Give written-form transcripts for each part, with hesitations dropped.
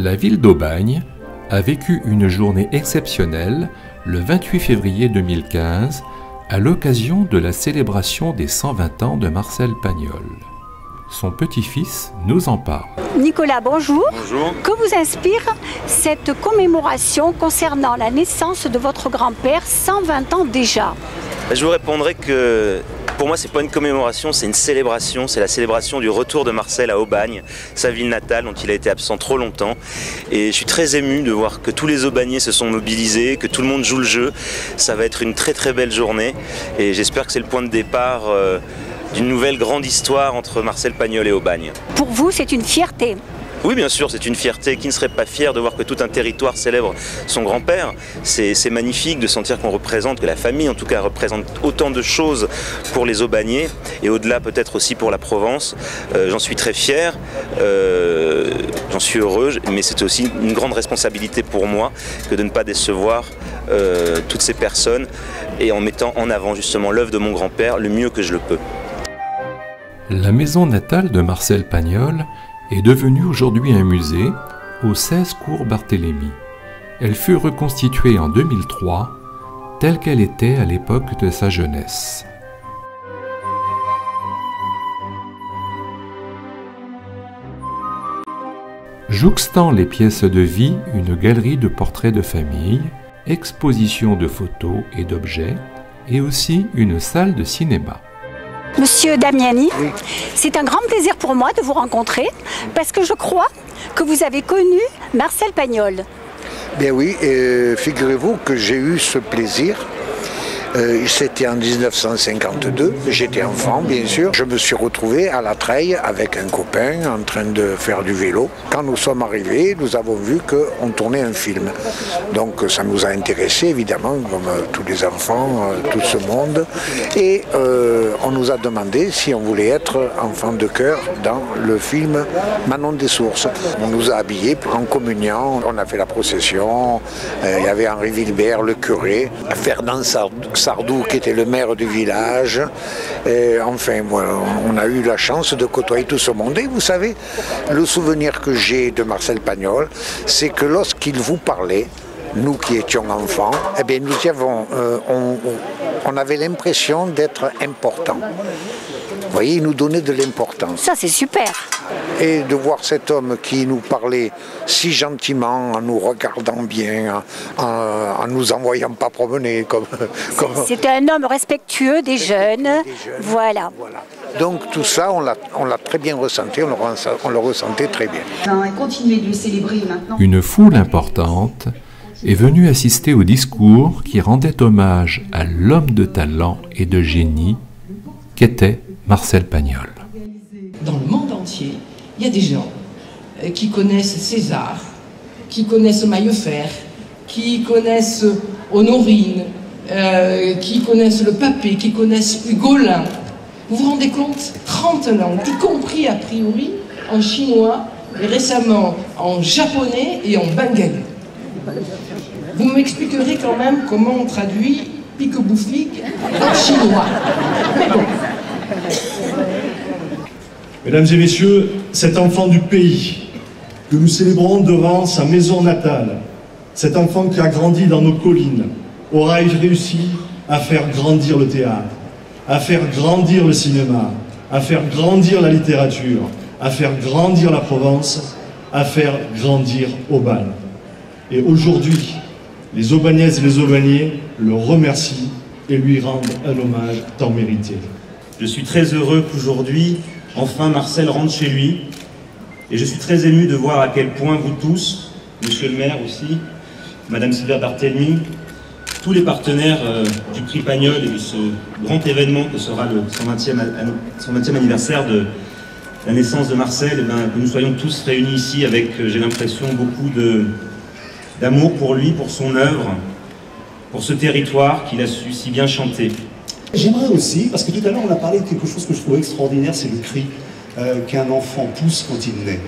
La ville d'Aubagne a vécu une journée exceptionnelle le 28 février 2015 à l'occasion de la célébration des 120 ans de Marcel Pagnol. Son petit-fils nous en parle. Nicolas, bonjour. Bonjour. Que vous inspire cette commémoration concernant la naissance de votre grand-père, 120 ans déjà? Je vous répondrai que pour moi, c'est pas une commémoration, c'est une célébration. C'est la célébration du retour de Marcel à Aubagne, sa ville natale dont il a été absent trop longtemps. Et je suis très ému de voir que tous les Aubagnais se sont mobilisés, que tout le monde joue le jeu. Ça va être une très très belle journée et j'espère que c'est le point de départ d'une nouvelle grande histoire entre Marcel Pagnol et Aubagne. Pour vous, c'est une fierté? Oui, bien sûr, c'est une fierté. Qui ne serait pas fier de voir que tout un territoire célèbre son grand-père? C'est magnifique de sentir qu'on représente, que la famille en tout cas représente autant de choses pour les Aubagnais et au-delà peut-être aussi pour la Provence. J'en suis très fier, j'en suis heureux, mais c'est aussi une grande responsabilité pour moi que de ne pas décevoir toutes ces personnes et en mettant en avant justement l'œuvre de mon grand-père le mieux que je le peux. La maison natale de Marcel Pagnol est devenue aujourd'hui un musée au 16 cours Barthélemy. Elle fut reconstituée en 2003, telle qu'elle était à l'époque de sa jeunesse. Jouxtant les pièces de vie, une galerie de portraits de famille, exposition de photos et d'objets, et aussi une salle de cinéma. Monsieur Damiani, oui. C'est un grand plaisir pour moi de vous rencontrer parce que je crois que vous avez connu Marcel Pagnol. Bien oui, figurez-vous que j'ai eu ce plaisir. C'était en 1952, j'étais enfant bien sûr. Je me suis retrouvé à la Treille avec un copain en train de faire du vélo. Quand nous sommes arrivés, nous avons vu qu'on tournait un film. Donc ça nous a intéressés évidemment, comme tous les enfants, tout ce monde. Et on nous a demandé si on voulait être enfant de chœur dans le film Manon des Sources. On nous a habillés en communion, on a fait la procession. Il y avait Henri Vilbert, le curé, Ferdinand Sardou qui était le maire du village. Et enfin, voilà, on a eu la chance de côtoyer tout ce monde. Et vous savez, le souvenir que j'ai de Marcel Pagnol, c'est que lorsqu'il vous parlait, nous qui étions enfants, eh bien, on avait l'impression d'être importants. Vous voyez, il nous donnait de l'importance. Ça, c'est super. Et de voir cet homme qui nous parlait si gentiment, en nous regardant bien, en nous envoyant pas promener. C'était un homme respectueux des jeunes. Voilà. Donc tout ça, on l'a très bien ressenti, on le ressentait très bien. Et continuer de le célébrer maintenant. Une foule importante est venue assister au discours qui rendait hommage à l'homme de talent et de génie qu'était Marcel Pagnol. Dans le monde entier, il y a des gens qui connaissent César, qui connaissent Maillefer, qui connaissent Honorine, qui connaissent le Papé, qui connaissent Hugolin. Vous vous rendez compte? 30 langues, y compris a priori en chinois et récemment en japonais et en bengali. Vous m'expliquerez quand même comment on traduit pique-bouffique en chinois. Mais bon. Mesdames et messieurs, cet enfant du pays que nous célébrons devant sa maison natale, cet enfant qui a grandi dans nos collines, aura réussi à faire grandir le théâtre, à faire grandir le cinéma, à faire grandir la littérature, à faire grandir la Provence, à faire grandir Aubagne. Et aujourd'hui, les Aubagnaises et les Aubagnais le remercient et lui rendent un hommage tant mérité. Je suis très heureux qu'aujourd'hui, enfin Marcel rentre chez lui. Et je suis très ému de voir à quel point vous tous, monsieur le maire aussi, madame Sylvia Barthélemy, tous les partenaires du prix Pagnol et de ce grand événement que sera le 120e anniversaire de la naissance de Marcel, que nous soyons tous réunis ici avec, j'ai l'impression, beaucoup d'amour pour lui, pour son œuvre, pour ce territoire qu'il a su si bien chanter. J'aimerais aussi, parce que tout à l'heure on a parlé de quelque chose que je trouve extraordinaire, c'est le cri qu'un enfant pousse quand il naît.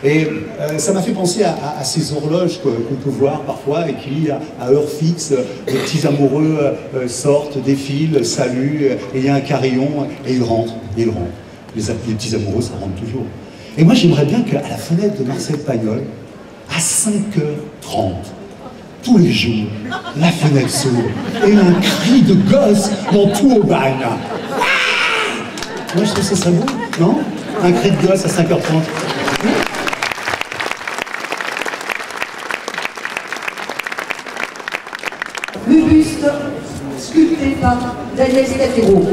Et ça m'a fait penser à ces horloges qu'on peut voir parfois et qui, à heure fixe, les petits amoureux sortent, défilent, saluent, et il y a un carillon et ils rentrent, et ils rentrent. Les petits amoureux, ça rentre toujours. Et moi j'aimerais bien qu'à la fenêtre de Marcel Pagnol, à 5h30. Tous les jours, la fenêtre s'ouvre et un cri de gosse dans tout Aubagne. Moi je trouve ça serait beau, non? Un cri de gosse à 5h30. Le buste sculpté par Daniel Statero.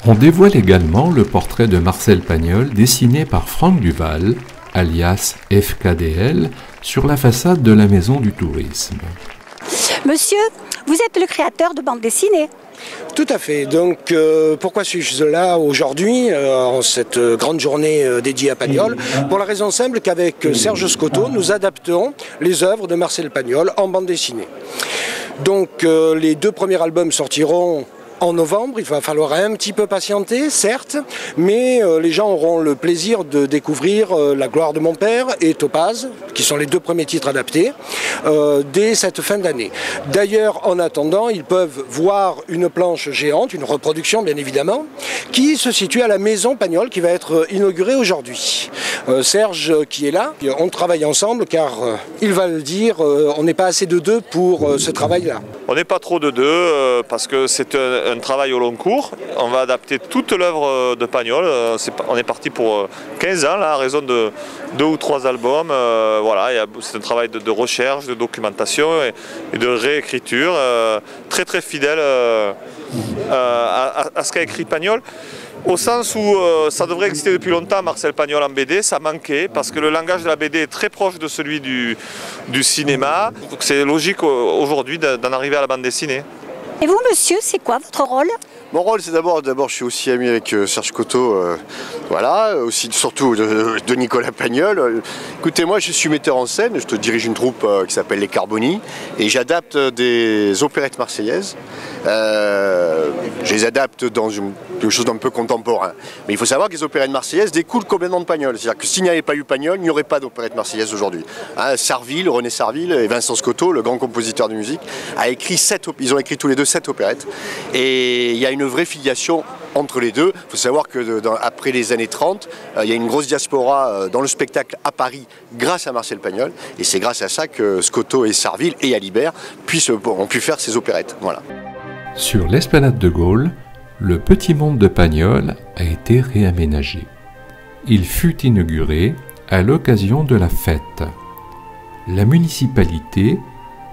On dévoile également le portrait de Marcel Pagnol dessiné par Franck Duval, alias FKDL, sur la façade de la Maison du Tourisme. Monsieur, vous êtes le créateur de bande dessinée. Tout à fait. Donc, pourquoi suis-je là aujourd'hui, en cette grande journée dédiée à Pagnol? Pour la raison simple qu'avec Serge Scotto, nous adaptons les œuvres de Marcel Pagnol en bande dessinée. Donc, les 2 premiers albums sortiront en novembre. Il va falloir un petit peu patienter, certes, mais les gens auront le plaisir de découvrir La gloire de mon père et Topaz, qui sont les 2 premiers titres adaptés, dès cette fin d'année. D'ailleurs, en attendant, ils peuvent voir une planche géante, une reproduction bien évidemment, qui se situe à la Maison Pagnol, qui va être inaugurée aujourd'hui. Serge, qui est là, on travaille ensemble, car il va le dire, on n'est pas assez de 2 pour ce travail-là. On n'est pas trop de 2 parce que c'est un travail au long cours. On va adapter toute l'œuvre de Pagnol. On est parti pour 15 ans, là, à raison de 2 ou 3 albums. Voilà, c'est un travail de recherche, de documentation et de réécriture, très très fidèle à ce qu'a écrit Pagnol. Au sens où ça devrait exister depuis longtemps, Marcel Pagnol en BD, ça manquait parce que le langage de la BD est très proche de celui du cinéma. Donc c'est logique aujourd'hui d'en arriver à la bande dessinée. Et vous, monsieur, c'est quoi votre rôle? Mon rôle, c'est d'abord, je suis aussi ami avec Serge Scotto, voilà, aussi surtout de Nicolas Pagnol. Écoutez, moi, je suis metteur en scène, je dirige une troupe qui s'appelle Les Carboni, et j'adapte des opérettes marseillaises. Je les adapte dans quelque chose d'un peu contemporain. Mais il faut savoir que les opérettes marseillaises découlent complètement de Pagnol. C'est-à-dire que s'il n'y avait pas eu Pagnol, il n'y aurait pas d'opérette marseillaise aujourd'hui. Hein, Sarville, René Sarville et Vincent Scotto, le grand compositeur de musique, ils ont écrit tous les 2 7 opérettes. Et il y a une vraie filiation entre les 2. Il faut savoir que après les années 30, il y a une grosse diaspora dans le spectacle à Paris grâce à Marcel Pagnol. Et c'est grâce à ça que Scotto et Sarville et Alibert ont pu faire ces opérettes. Voilà. Sur l'esplanade de Gaulle, le petit monde de Pagnol a été réaménagé. Il fut inauguré à l'occasion de la fête. La municipalité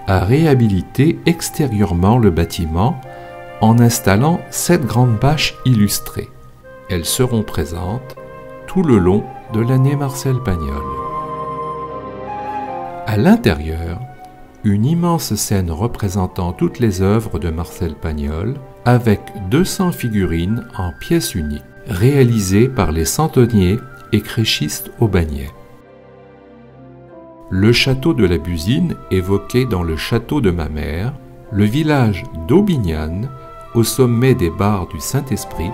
a réhabilité extérieurement le bâtiment en installant 7 grandes bâches illustrées. Elles seront présentes tout le long de l'année Marcel Pagnol. À l'intérieur, une immense scène représentant toutes les œuvres de Marcel Pagnol avec 200 figurines en pièces uniques, réalisées par les centeniers et créchistes aubagnais. Le château de la Busine, évoqué dans le château de ma mère, le village d'Aubignane, au sommet des bars du Saint-Esprit,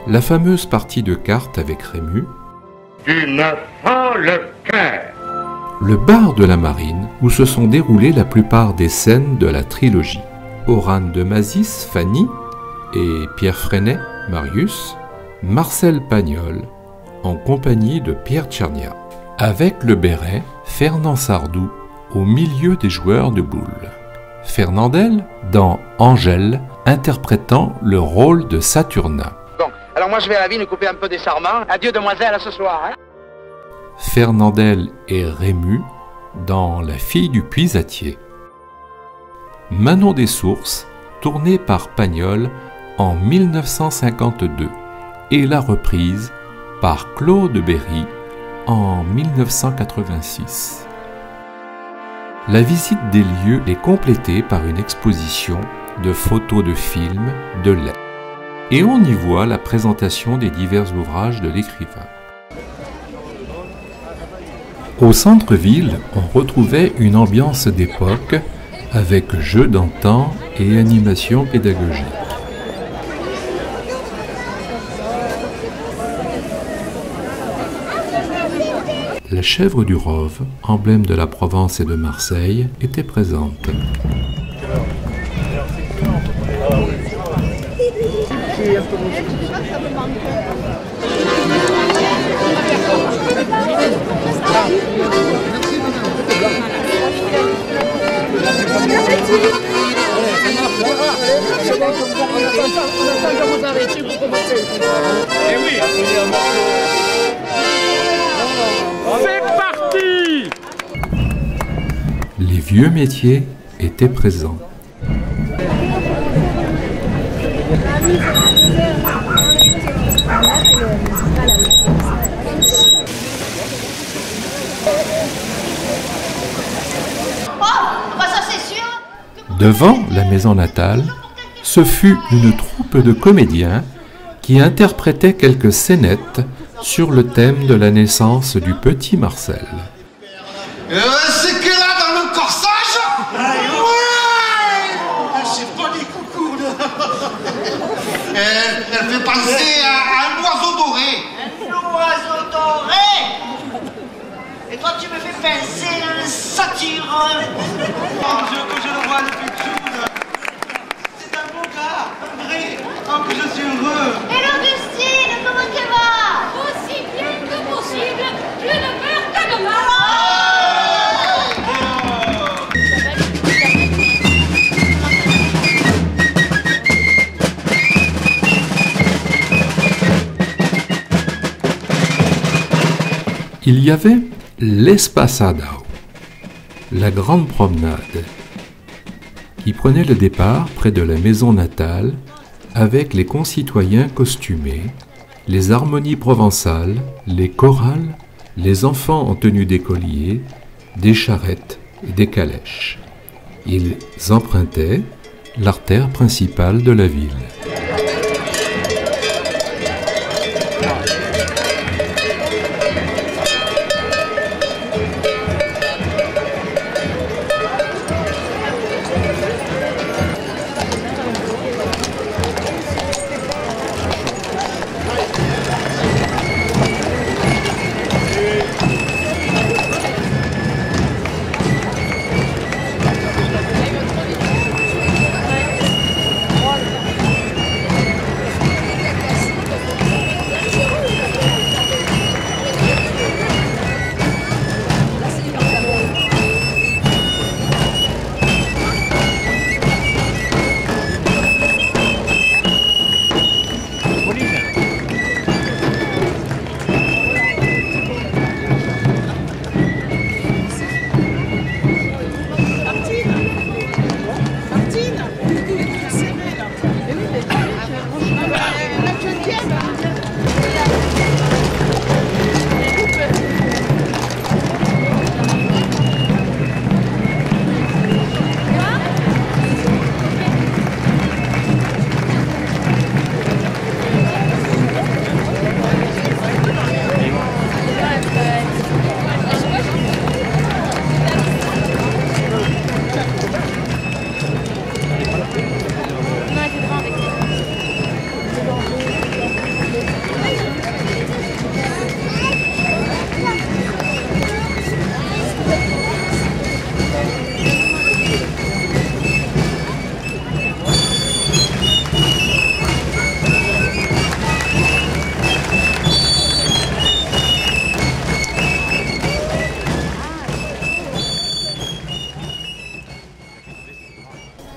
la fameuse partie de cartes avec Rému, Tu me fends le cœur. Le bar de la Marine, où se sont déroulées la plupart des scènes de la trilogie. Orane de Mazis, Fanny, et Pierre Freinet, Marius, Marcel Pagnol, en compagnie de Pierre Tchernia. Avec le béret, Fernand Sardou, au milieu des joueurs de boules. Fernandel, dans Angèle, interprétant le rôle de Saturnin. Bon, alors moi je vais à la ville couper un peu des sarments. Adieu demoiselle, à ce soir. Hein. Fernandel et Rému, dans La fille du puisatier. Manon des Sources, tournée par Pagnol en 1952, et la reprise par Claude Berry en 1986. La visite des lieux est complétée par une exposition de photos de films, de lettres. Et on y voit la présentation des divers ouvrages de l'écrivain. Au centre-ville, on retrouvait une ambiance d'époque avec jeux d'antan et animation pédagogique. La chèvre du Rove, emblème de la Provence et de Marseille, était présente. C'est parti! Les vieux métiers étaient présents. Devant la maison natale, ce fut une troupe de comédiens qui interprétaient quelques scénettes sur le thème de la naissance du petit Marcel. C'est que là dans le corsage? Ouais! C'est pas des coucous. Elle fait penser à un oiseau doré. Un oiseau doré? Et toi tu me fais penser à un satyre. Oh Dieu, que je le vois depuis toujours. C'est un beau gars, un vrai. Oh que je suis heureux. Et l'Augustine, comment tu vas? Aussi bien que possible, je ne meurs que de mal. Il y avait l'Espassadao, la grande promenade, qui prenait le départ près de la maison natale avec les concitoyens costumés, les harmonies provençales, les chorales, les enfants en tenue d'écolier, des charrettes et des calèches. Ils empruntaient l'artère principale de la ville.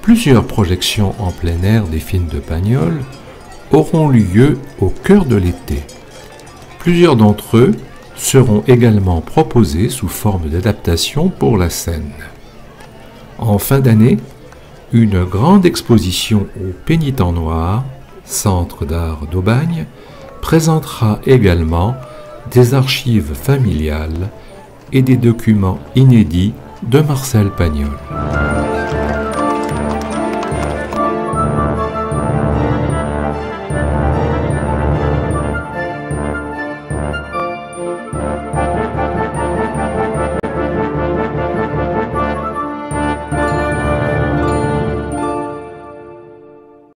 Plusieurs projections en plein air des films de Pagnol auront lieu au cœur de l'été. Plusieurs d'entre eux seront également proposés sous forme d'adaptation pour la scène. En fin d'année, une grande exposition au Pénitent Noir, centre d'art d'Aubagne, présentera également des archives familiales et des documents inédits de Marcel Pagnol.